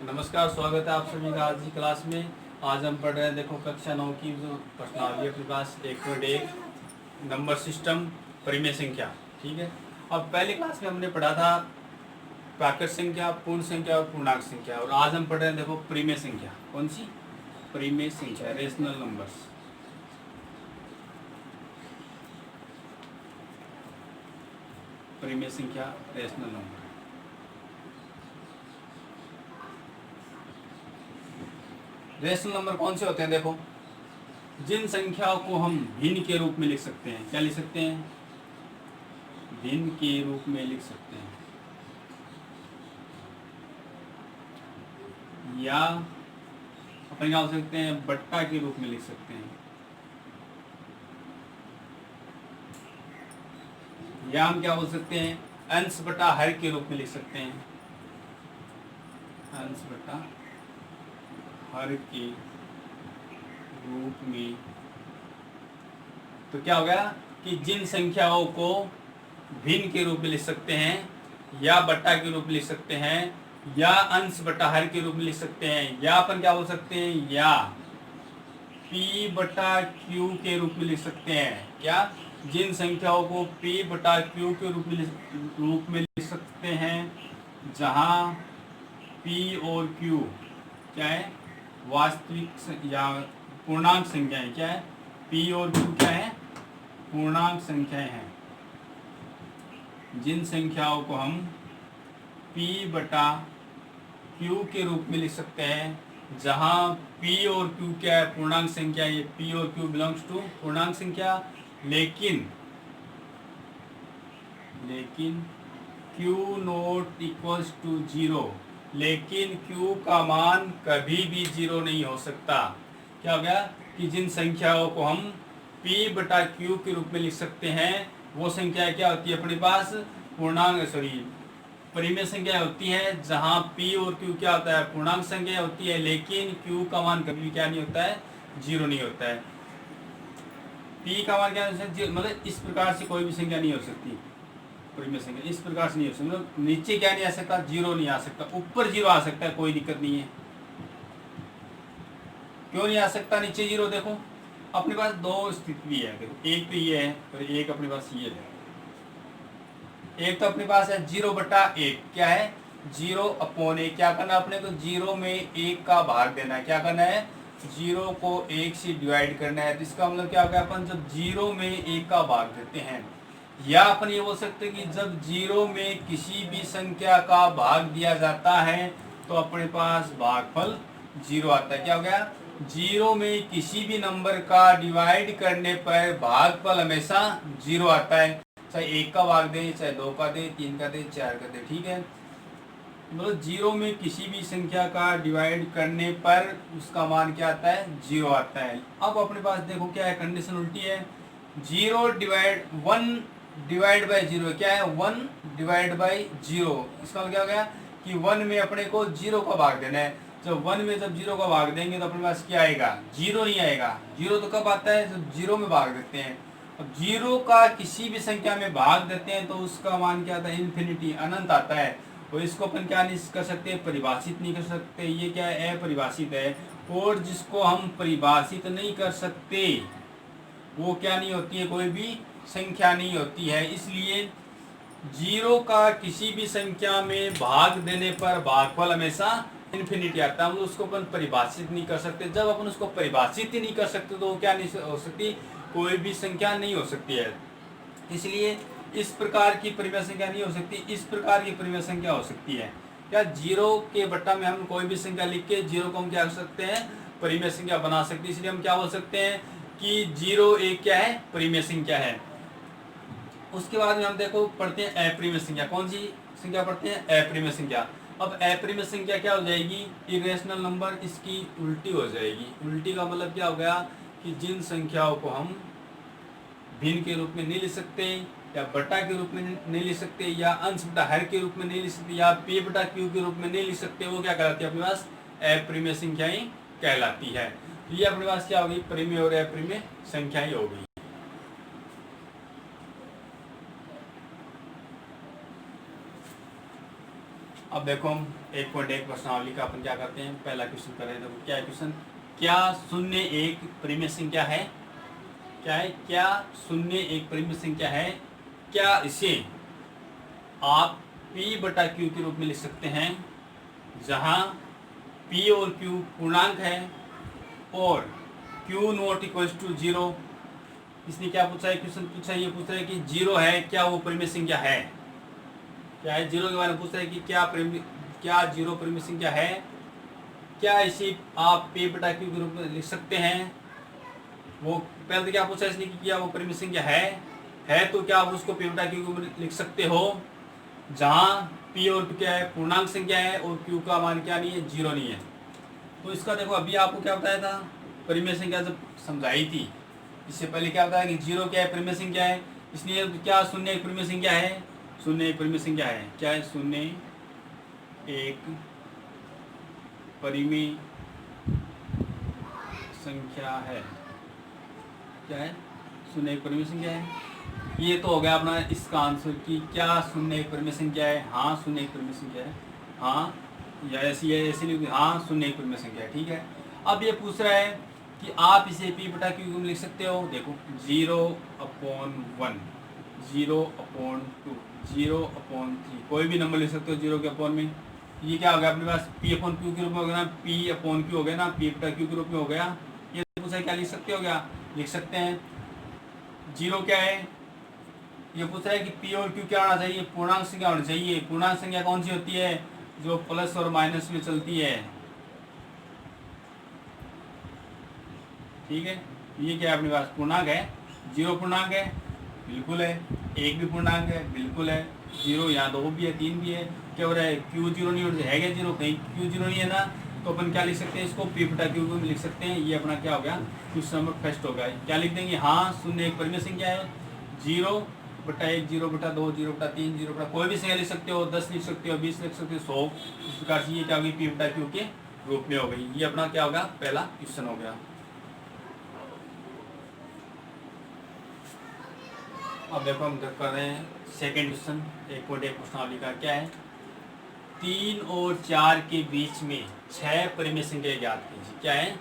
नमस्कार, स्वागत है आप सभी का आज की क्लास में। आज हम पढ़ रहे हैं, देखो कक्षा 9 की जो प्रश्नावली अपने पास 1.1 नंबर सिस्टम परिमेय संख्या। ठीक है, अब पहले क्लास में हमने पढ़ा था प्राकृत संख्या, पूर्ण संख्या और पूर्णांक संख्या, और आज हम पढ़ रहे हैं देखो परिमेय संख्या। कौन सी? परिमेय संख्या, रेशनल नंबर्स। परिमेय संख्या, रेशनल नंबर। रेशनल नंबर कौन से होते हैं? देखो, जिन संख्याओं को हम भिन्न के रूप में लिख सकते हैं। क्या लिख सकते हैं? भिन्न के रूप में लिख सकते हैं, या अपन क्या बोल सकते हैं, बट्टा के रूप में लिख सकते हैं, या हम क्या बोल सकते हैं, अंश बटा हर के रूप में लिख सकते हैं। अंश बटा हर के रूप में। तो क्या हो गया कि जिन संख्याओं को भिन्न के रूप में लिख सकते हैं, या बट्टा के रूप में लिख सकते हैं, या अंश बटा हर के रूप में लिख सकते हैं, या अपन क्या बोल सकते हैं, या p बटा q के रूप में लिख सकते हैं। क्या? जिन संख्याओं को p बटा q के रूप में लिख सकते हैं, जहां p और q क्या है, वास्तविक या पूर्णांक संख्याएं। क्या है? p और q क्या है? पूर्णांक संख्याएं हैं। जिन संख्याओं को हम p बटा q के रूप में लिख सकते हैं, जहां p और q क्या है, पूर्णांक संख्या। ये p और q बिलोंग्स टू पूर्णांक संख्या, लेकिन q नॉट इक्वल्स टू 0। लेकिन q का मान कभी भी 0 नहीं हो सकता। क्या हो गया कि जिन संख्याओं को हम p बटा q के रूप में लिख सकते हैं, वो संख्या क्या होती है अपने पास? परिमेय संख्या होती है, जहां p और q क्या होता है, पूर्णांक संख्या होती है, लेकिन q का मान कभी भी क्या नहीं होता है, 0 नहीं होता है। p का मान क्या हो सकता है, मतलब इस प्रकार से कोई भी संख्या नहीं हो सकती। परिमेय संख्या इस प्रकार से नहीं हो सकती, मतलब नीचे क्या नहीं आ सकता, 0 नहीं आ सकता। ऊपर 0 आ सकता है, कोई दिक्कत नहीं है। क्यों नहीं आ सकता नीचे 0? देखो, अपने पास दो स्थिति है। देखो, एक तो ये है और एक अपने पास ये है। एक तो अपने पास है 0/1। क्या है? 0/1। क्या करना अपने को? 0 में 1 का भाग देना है। क्या करना है? 0 को 1 से डिवाइड करना है। तो इसका मतलब क्या होगा, अपन जब 0 में 1 का भाग देते हैं, या अपन ये बोल सकते हैं कि जब 0 में किसी भी संख्या का भाग दिया जाता है, तो अपने पास भागफल 0 आता है। क्या हो गया? 0 में किसी भी नंबर का डिवाइड करने पर भागफल हमेशा 0 आता है। चाहे 1 का भाग दे, चाहे 2 का दे, 3 का दे, 4 का दे। ठीक है, मतलब 0 में किसी भी संख्या का डिवाइड करने पर उसका मान क्या आता है? 0 आता है। अब अपने पास देखो क्या है, कंडीशन उल्टी है। 1 डिवाइड बाई 0 क्या है? 1 डिवाइड बाई 0। इसका मतलब क्या हो गया कि 1 में अपने को 0 का भाग देना है। जब 1 में जब 0 का भाग देंगे तो अपने पास क्या आएगा? 0 नहीं आएगा। 0 तो कब आता है? जब 0 में भाग देते हैं। अब 0 का किसी भी संख्या में भाग देते हैं तो उसका मान क्या आता है? इन्फिनिटी, अनंत आता है। और इसको अपन क्या नहीं कर सकते? परिभाषित नहीं कर सकते। ये क्या है? अपरिभाषित है। और जिसको हम परिभाषित नहीं कर सकते वो क्या नहीं होती है? कोई भी संख्या नहीं होती है। इसलिए 0 का किसी भी संख्या में भाग देने पर भागफल हमेशा इन्फिनिटी आता है। हम उसको अपन परिभाषित नहीं कर सकते। जब अपन उसको परिभाषित ही नहीं कर सकते तो वो क्या नहीं हो सकती? कोई भी संख्या नहीं हो सकती है। इसलिए इस प्रकार की परिमेय संख्या नहीं हो सकती, इस प्रकार की परिमेय संख्या हो सकती है। क्या? 0 के बट्टा में हम कोई भी संख्या लिख के 0 को हम क्या कर सकते हैं? परिमेय संख्या बना सकते हैं। इसलिए हम क्या बोल सकते हैं कि 0 एक क्या है? परिमेय संख्या है। उसके बाद में हम देखो पढ़ते हैं अपरिमेय संख्या। कौन सी संख्या पढ़ते हैं? अपरिमेय संख्या। अब अपरिमेय संख्या क्या हो जाएगी? Irrational number. इसकी उल्टी हो जाएगी। उल्टी का मतलब क्या हो गया कि जिन संख्याओं को हम भिन्न के रूप में नहीं लिख सकते, या बटा के रूप में नहीं लिख सकते, या अंश बटा हर के रूप में नहीं लिख सकते, या p बटा q के रूप में नहीं लिख सकते, वो क्या कहलाती है? अपने पास अपरिमेय संख्याएं कहलाती है। ये अपने पास क्या होगी? परिमेय और अपरिमेय संख्याएं हो गई। अब देखो हम 1.1 प्रश्नावली का अपन क्या करते हैं, पहला क्वेश्चन कर रहे हैं। देखो क्या है क्वेश्चन, क्या शून्य एक परिमेय संख्या है? क्या है? क्या शून्य एक परिमेय संख्या है? क्या इसे आप p बटा q के रूप में लिख सकते हैं, जहां p और q पूर्णांक है और q नॉट इक्वल्स टू 0। इसने क्या पूछा है, क्वेश्चन पूछा है, ये पूछ रहा है कि 0 है, क्या वो परिमेय संख्या है? क्या है? 0 के बारे में पूछ रहा है कि क्या 0 परिमेय संख्या है? क्या इसे आप p बटा q के रूप में लिख सकते हैं? वो पहले तो क्या पूछा इसने कि क्या वो परिमेय संख्या है तो क्या आप उसको p बटा q के रूप में लिख सकते हो, जहां p और q क्या है, पूर्णांक संख्या है और q का मान क्या नहीं है, 0 नहीं है। तो इसका देखो अभी आपको क्या बताया था, परिमेय संख्या जब समझाई थी, इससे पहले क्या बताया कि 0 क्या है, परिमेय संख्या है। इसलिए क्या शून्य एक परिमेय संख्या है? शून्य एक परिमेय संख्या है। क्या है? शून्य एक परिमेय संख्या है। क्या है? शून्य एक परिमेय संख्या है। ये तो हो गया अपना इसका आंसर कि क्या शून्य एक परिमेय संख्या है? हाँ शून्य एक परिमेय संख्या है। हाँ या ऐसी है, ऐसी नहीं, हाँ शून्य एक परिमेय संख्या है। ठीक है। अब ये पूछ रहा है कि आप इसे p बटा q में लिख सकते हो। देखो 0/1, 0/2, 0/3, कोई भी नंबर लिख सकते हो 0 के अपॉन में। ये क्या हो गया अपने पास, p/q के रूप में हो गया ना, p/q हो गया ना, p बटा q के रूप में हो गया। ये पूछा क्या लिख सकते हो, क्या लिख सकते हैं? 0 क्या है, ये पूछ रहा है कि p और q क्या होना चाहिए, पूर्णांक संख्या होनी चाहिए। पूर्णांक संख्या कौन सी होती है, जो प्लस और माइनस में चलती है। ठीक है, ये क्या है अपने पास, पूर्णांक है। 0 पूर्णांक है, बिल्कुल है। 1 भी पूर्णांक है, बिल्कुल है। 0 यहाँ 2 भी है, 3 भी है। क्या हो रहा है, q 0 नहीं होता है, क्या 0 कहीं q 0 नहीं है ना, तो अपन क्या लिख सकते हैं, इसको p बटा q में लिख सकते हैं। ये अपना क्या हो गया, क्वेश्चन नंबर फर्स्ट हो गया। क्या लिख देंगे, हाँ शून्य एक परिमेय संख्या है। 0/1, 0/2, 0/3, 0 कोई भी संख्या लिख सकते हो, 10 लिख सकते हो, 20 लिख सकते हो, 100। इस प्रकार से ये क्या होगी, p बटा q के रूप में हो गई। ये अपना क्या होगा, पहला क्वेश्चन हो गया। अब देखो हम कर रहे हैं सेकेंड क्वेश्चन 1.1 प्रश्नावली का। क्या है, 3 और 4 के बीच में 6 परिमेय संख्या ज्ञात कीजिए। क्या है,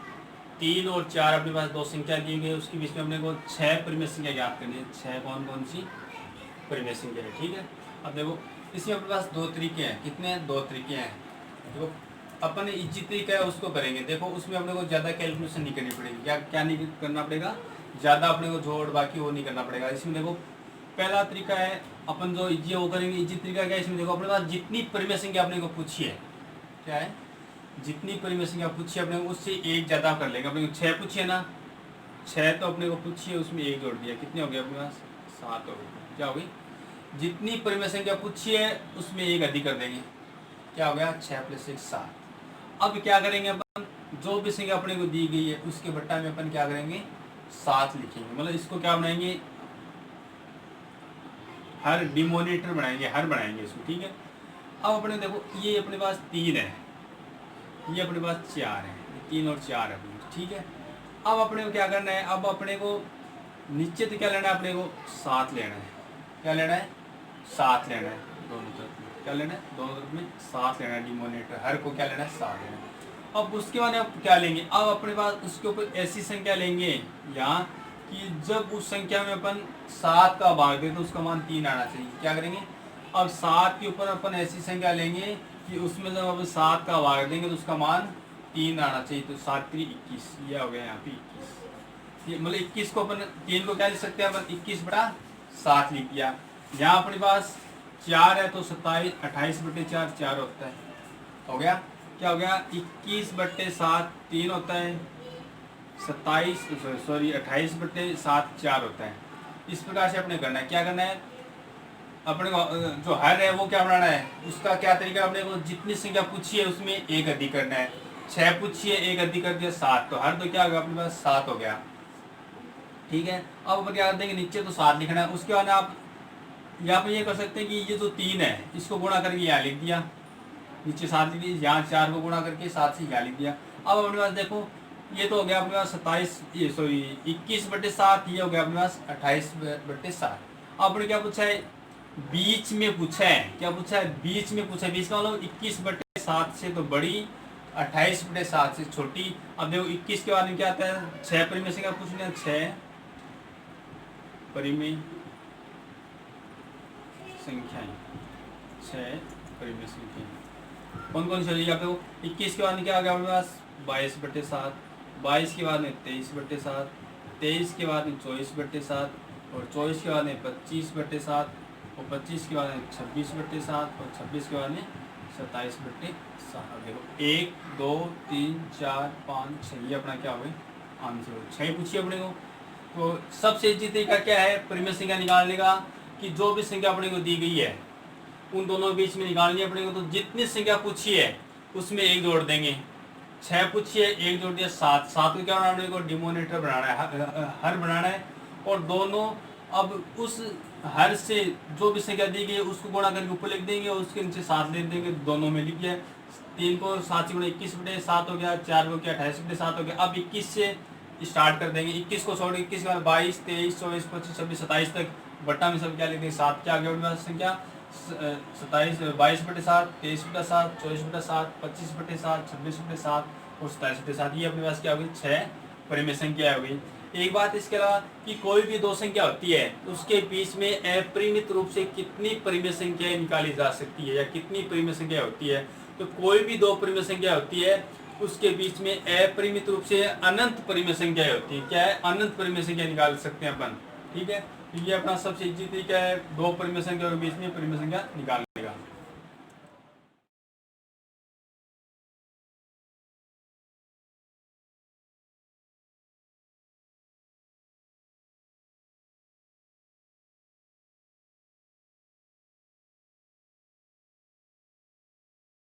3 और 4 अपने पास दो संख्या दी गई, उसके बीच में अपने को 6 परिमेय संख्या ज्ञात करनी है। 6 कौन कौन सी परिमेय संख्या है। ठीक है, अब देखो इसमें अपने पास दो तरीके हैं। कितने हैं, दो तरीके हैं। देखो अपन इजी तरीका है उसको करेंगे। देखो उसमें अपने को ज़्यादा कैलकुलेशन नहीं करनी पड़ेगी। क्या नहीं करना पड़ेगा, ज़्यादा अपने को जोड़ बाकी वो नहीं करना पड़ेगा। इसमें देखो पहला तरीका है अपन जो इजी वो करेंगे। इजी तरीका क्या है, इसमें देखो अपने पास जितनी परिमेय संख्या अपने को पूछी है, क्या है, जितनी परिमेय संख्या पूछी है अपने को, उससे एक ज़्यादा कर लेंगे। अपने को 6 पूछी है ना, 6 तो अपने को पूछी है, उसमें एक जोड़ दिया, कितने हो गए अपने पास, 7 हो गए। क्या हो गई, जितनी परिमेय संख्या पूछी है उसमें एक अधिक कर देंगे। क्या हो गया, 6 + 1 7। अब क्या करेंगे अपन, जो भी संख्या अपने को दी गई है उसके बट्टा में अपन क्या करेंगे, 7 लिखेंगे। मतलब इसको क्या बनाएंगे, हर डिमोनेटर बनाएंगे, हर बनाएंगे इसको। ठीक है, अब अपने देखो ये अपने पास 3 है, ये अपने पास 4 है, 3 और 4 है। ठीक है, अब अपने को क्या करना है, अब अपने को नीचे तो क्या लेना है, अपने को 7 लेना है। क्या लेना है, 7 लेना है दोनों तरफ में। क्या लेना है, दोनों तरफ में 7 लेना है। डिमोनेटर हर को क्या लेना है, 7 लेना है। अब उसके बाद अब क्या लेंगे, अब अपने पास उसके ऊपर ऐसी संख्या लेंगे यहाँ कि जब उस संख्या में अपन 7 का भाग दें तो उसका मान 3 आना चाहिए। क्या करेंगे, अब 7 के ऊपर अपन ऐसी संख्या लेंगे कि उसमें जब अपन 7 का भाग देंगे तो उसका मान 3 आना चाहिए। तो 7 × 3 = 21, ये हो गया यहाँ पे 21। ये मतलब 21 को अपन 3 को क्या लिख सकते हैं, अपन 21/7 लिख दिया। यहाँ अपने पास 4 है तो 28/4 4 होता है, हो गया। क्या हो गया, 21/7 3 होता है, 28/7 4 होता है। इस प्रकार से अपने करना है। क्या करना है, अपने को जो हर है वो क्या बनाना है, उसका क्या तरीका, अपने को जितनी संख्या पूछी है उसमें एक अधिक करना है। 6 पूछी है, एक अधिक कर दिया 7, तो हर तो क्या होगा अपने पास 7 हो गया। ठीक है, अब अपन क्या कर देंगे, नीचे तो 7 लिखना है। उसके बाद आप यहाँ पे ये कर सकते हैं कि ये जो 3 है इसको गुणा करके यहाँ लिख दिया, नीचे 7 लिख दिया, यहाँ 4 को गुणा करके 7 से यहाँ लिख दिया। अब अपने पास देखो ये तो हो गया अपने पास 21/7, ये हो गया अपने पास 28/7। अब अपने क्या पूछा है, बीच में पूछा है। क्या पूछा है? बीच में पूछा है। बीच का मतलब 21/7 से तो बड़ी, 28/7 से छोटी। अब देखो 21 के बाद में क्या आता है? 6 परिमेय संख्या पूछने हैं। 6 परिमेय संख्याएं, 6 परिमेय संख्याएं कौन कौन सी चलिए? आप देखो 21 के बाद में क्या आ गया अपने पास? 22/7, 22 के बाद में 23/7, 23 के बाद में 24/7, और 24 के बाद में 25/7, और 25 के बाद में 26/7, और 26 के बाद में 27/7। देखो 1 2 3 4 5 6, ये अपना क्या हो गया? आंसर। 6 पूछिए अपने को। तो सबसे इजी तरीका क्या है परिमेय संख्या निकालने का? कि जो भी संख्या अपने को दी गई है उन दोनों के बीच में निकालनी है अपने को। तो जितनी संख्या पूछी है उसमें 1 जोड़ देंगे। 6 पूछिए, 1 जोड़ दिया 7। 7 को क्या बनाना है? डिमोनेटर बनाना है, हर बनाना है। और दोनों अब उस हर से जो भी संख्या दी गई है उसको गुणा करके ऊपर लिख देंगे, और उसके नीचे 7 लिख देंगे। दोनों में लिख दिया। 3 को 7 से गुणा 21/7 हो गया, 4 को क्या 28/7 हो गया। अब 21 से स्टार्ट कर देंगे। 21 को छोड़ 21 के बाद 22 23 24 25 26 27 तक बट्टा में सब क्या लिख देंगे? 7 क्या आ गया अपने पास संख्या? 22/7, 23/7, 24/7, 25/7, 26/7 और 27/7। ये अपने पास क्या होगी? 6 परिमेय संख्या हो गई। एक बात इसके अलावा कि कोई भी दो संख्या होती है उसके बीच में अपरिमित रूप से कितनी परिमेय संख्याएं निकाली जा सकती है, या कितनी परिमेय संख्या होती है? तो कोई भी दो परिमेय संख्या होती है उसके बीच में अपरिमित रूप से अनंत परिमेय संख्याएं होती है। क्या है? अनंत परिमेय संख्या निकाल सकते हैं अपन। ठीक है, तो ये अपना सबसे इजी तरीका है दो परिमेय संख्या के बीच में परिमेय संख्या निकालने का।